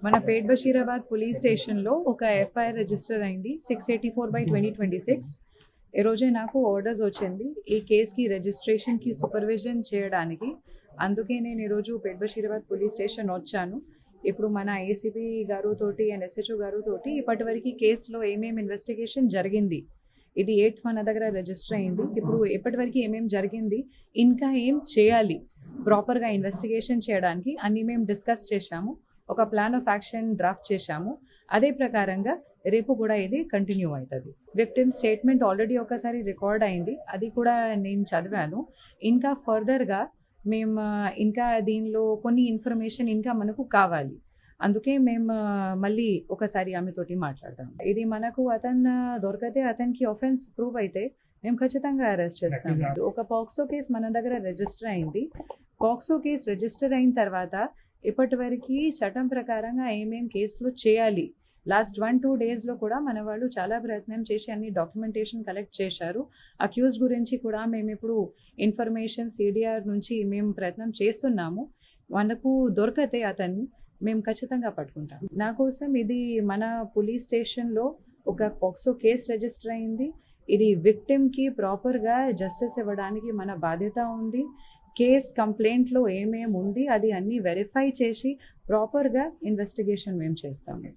మన పేట్ బషీరాబాద్ పోలీస్ స్టేషన్లో ఒక ఎఫ్ఐఆర్ రిజిస్టర్ అయింది 684/2026. ఈ రోజే నాకు ఆర్డర్స్ వచ్చింది ఈ కేసుకి రిజిస్ట్రేషన్కి సూపర్విజన్ చేయడానికి. అందుకే నేను ఈరోజు పేట్ బషీరాబాద్ పోలీస్ స్టేషన్ వచ్చాను. ఇప్పుడు మన ఏసీపీ గారుతోటి అండ్ ఎస్హెచ్ఓ గారుతోటి ఇప్పటివరకు కేసులో ఏమేమి ఇన్వెస్టిగేషన్ జరిగింది, ఇది 8th మన దగ్గర రిజిస్టర్ అయింది. ఇప్పుడు ఇప్పటివరకు ఏమేమి జరిగింది, ఇంకా ఏం చేయాలి ప్రాపర్గా ఇన్వెస్టిగేషన్ చేయడానికి అన్నీ మేము డిస్కస్ చేశాము. ఒక ప్లాన్ ఆఫ్ యాక్షన్ డ్రాఫ్ట్ చేశాము. అదే ప్రకారంగా రేపు కూడా ఇది కంటిన్యూ అవుతుంది. విక్టిమ్ స్టేట్మెంట్ ఆల్రెడీ ఒకసారి రికార్డ్ అయింది, అది కూడా నేను చదివాను. ఇంకా ఫర్దర్గా మేము ఇంకా దీనిలో కొన్ని ఇన్ఫర్మేషన్ ఇంకా మనకు కావాలి. అందుకే మేము మళ్ళీ ఒకసారి ఆమెతోటి మాట్లాడతాం. ఇది మనకు అతను దొరికితే అతనికి ఆఫెన్స్ ప్రూవ్ అయితే మేము ఖచ్చితంగా అరెస్ట్ చేస్తాం. ఒక పాక్సో కేసు మన దగ్గర రిజిస్టర్ అయింది. పాక్సో కేసు రిజిస్టర్ అయిన తర్వాత ఇప్పటివరకు చట్టం ప్రకారంగా ఏమేం కేసులు చేయాలి, లాస్ట్ 1-2 డేస్లో కూడా మన వాళ్ళు చాలా ప్రయత్నం చేసి అన్ని డాక్యుమెంటేషన్ కలెక్ట్ చేశారు. అక్యూజ్ గురించి కూడా మేము ఇప్పుడు ఇన్ఫర్మేషన్ సిడిఆర్ నుంచి మేము ప్రయత్నం చేస్తున్నాము. మనకు దొరికితే అతన్ని మేము ఖచ్చితంగా పట్టుకుంటాం. నా కోసం ఇది మన పోలీస్ స్టేషన్లో ఒక పాక్సో కేసు రిజిస్టర్ అయింది. ఇది విక్టిమ్కి ప్రాపర్గా జస్టిస్ ఇవ్వడానికి మన బాధ్యత ఉంది. కేస్ కంప్లైంట్లో ఏమేమి ఉంది అది అన్నీ వెరిఫై చేసి ప్రాపర్గా ఇన్వెస్టిగేషన్ మేము చేస్తాము.